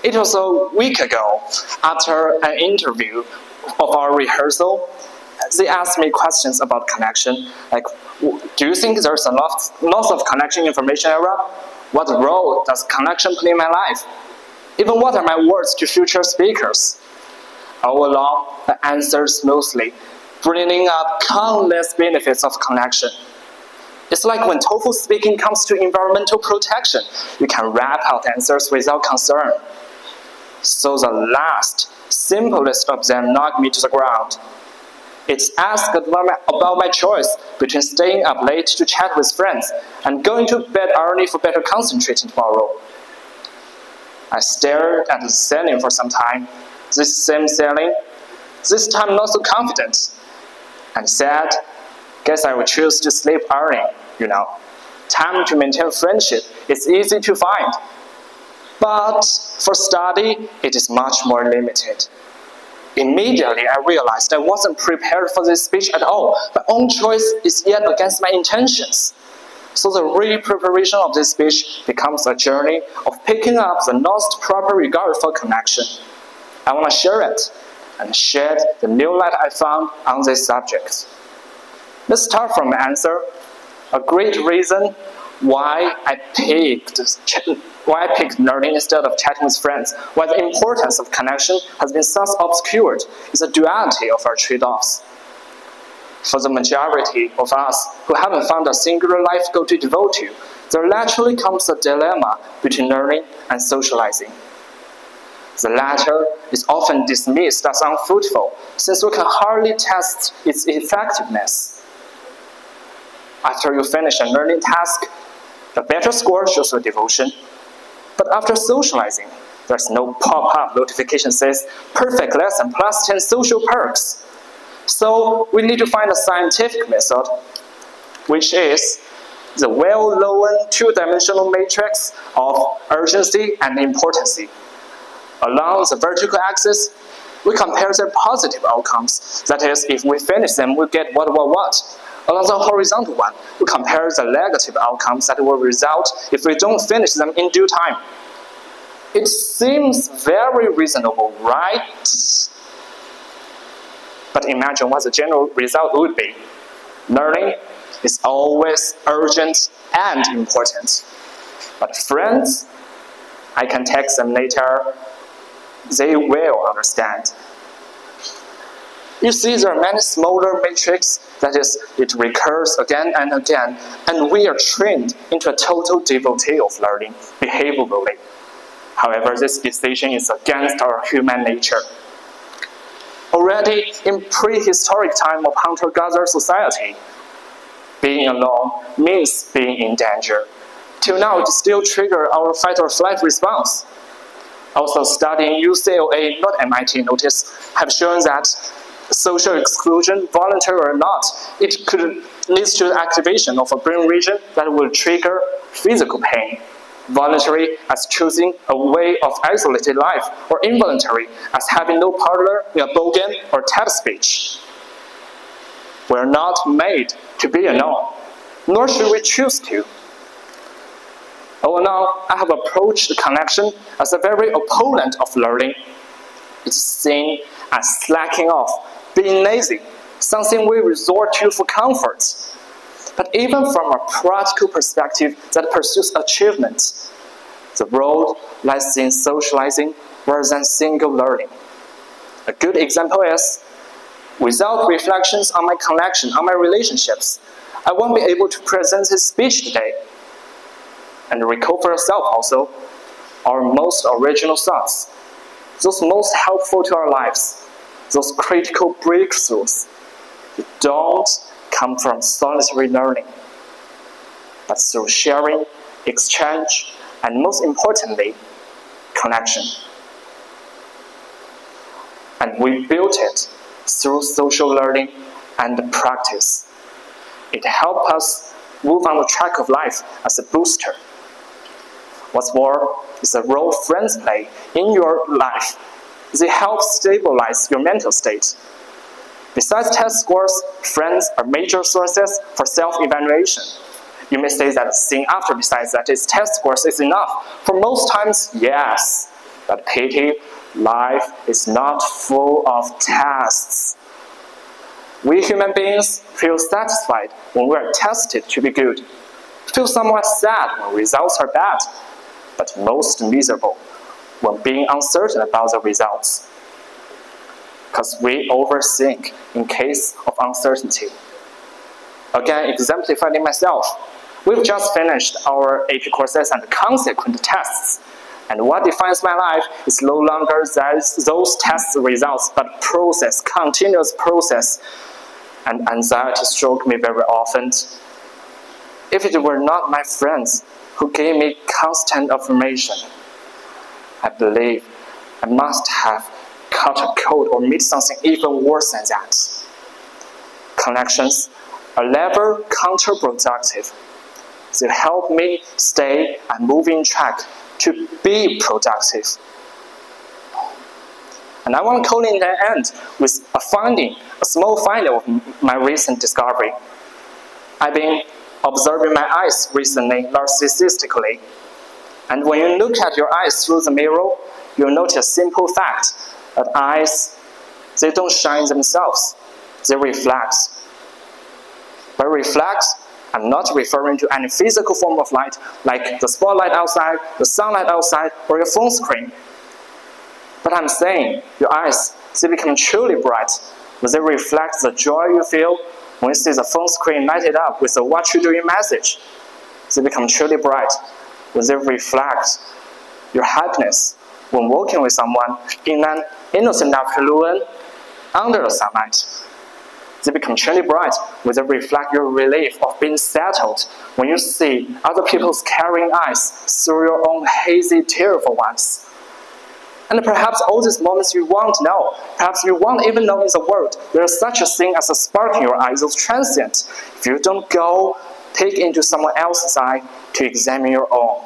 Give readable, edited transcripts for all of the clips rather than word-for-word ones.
It was a week ago, after an interview of our rehearsal, they asked me questions about connection, like, do you think there's a loss of connection information era? What role does connection play in my life? Even what are my words to future speakers? All along, I answered smoothly, bringing up countless benefits of connection. It's like when TOEFL speaking comes to environmental protection, you can rap out answers without concern. So the last, simplest of them knocked me to the ground. It's asked about my choice between staying up late to chat with friends and going to bed early for better concentrating tomorrow. I stared at the ceiling for some time, this same ceiling, this time not so confident, and said, guess I will choose to sleep early, you know. Time to maintain friendship is easy to find, but for study, it is much more limited. Immediately, I realized I wasn't prepared for this speech at all. My own choice is yet against my intentions. So the re-preparation of this speech becomes a journey of picking up the lost proper regard for connection. I want to share it and shed the new light I found on this subject. Let's start from my answer. A great reason why I picked learning instead of chatting with friends, why the importance of connection has been thus obscured, is the duality of our trade-offs. For the majority of us who haven't found a singular life goal to devote to, there naturally comes a dilemma between learning and socializing. The latter is often dismissed as unfruitful, since we can hardly test its effectiveness. After you finish a learning task, the better score shows your devotion. But after socializing, there's no pop-up notification says, perfect lesson plus 10 social perks. So we need to find a scientific method, which is the well-known two-dimensional matrix of urgency and importancy. Along the vertical axis, we compare their positive outcomes. That is, if we finish them, we get what. Along the horizontal one, we compare the negative outcomes that will result if we don't finish them in due time. It seems very reasonable, right? But imagine what the general result would be. Learning is always urgent and important. But friends, I can text them later. They will understand. You see, there are many smaller matrices, that is, it recurs again and again, and we are trained into a total devotee of learning, behaviorally. However, this decision is against our human nature. Already in prehistoric time of hunter-gatherer society, being alone means being in danger. Till now, it still triggers our fight-or-flight response. Also, studying UCLA, not MIT, have shown that social exclusion, voluntary or not, it could lead to the activation of a brain region that will trigger physical pain. Voluntary as choosing a way of isolated life, or involuntary as having no partner in a ball game or TED speech. We're not made to be alone, nor should we choose to. All in all, I have approached the connection as a very opponent of learning. It's seen as slacking off, being lazy, something we resort to for comfort. But even from a practical perspective that pursues achievement, the road lies in socializing rather than single learning. A good example is, without reflections on my connection, on my relationships, I won't be able to present this speech today. And recall for yourself also, our most original thoughts, those most helpful to our lives, those critical breakthroughs, they don't come from solitary learning, but through sharing, exchange, and most importantly, connection. And we built it through social learning and practice. It helped us move on the track of life as a booster. What's more is the role friends play in your life. They help stabilize your mental state. Besides test scores, friends are major sources for self-evaluation. You may say that seeing after besides that is test scores is enough. For most times, yes. But pity, life is not full of tests. We human beings feel satisfied when we are tested to be good, feel somewhat sad when results are bad, but most miserable when being uncertain about the results. Because we overthink in case of uncertainty. Again, exemplifying myself, we've just finished our AP courses and consequent tests. And what defines my life is no longer those test results, but process, continuous process. And anxiety struck me very often. If it were not my friends who gave me constant affirmation, I believe I must have caught a cold or meet something even worse than that. Connections are never counterproductive. They help me stay and move in track to be productive. And I want to call in the end with a small finding of my recent discovery. I've been observing my eyes recently narcissistically. And when you look at your eyes through the mirror, you'll notice a simple fact that eyes, they don't shine themselves, they reflect. By reflect, I'm not referring to any physical form of light, like the spotlight outside, the sunlight outside, or your phone screen. But I'm saying your eyes, they become truly bright when they reflect the joy you feel when you see the phone screen lighted up with a "what you doing" message. They become truly bright when they reflect your happiness when walking with someone in an innocent afternoon under the sunlight. They become truly bright when they reflect your relief of being settled when you see other people's caring eyes through your own hazy, tearful ones. And perhaps all these moments you won't know, perhaps you won't even know in the world, there is such a thing as a spark in your eyes that's transient if you don't go peek into someone else's eye to examine your own.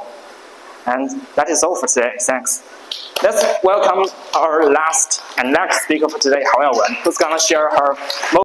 And that is all for today. Thanks. Let's welcome our last and next speaker for today, however, who's going to share her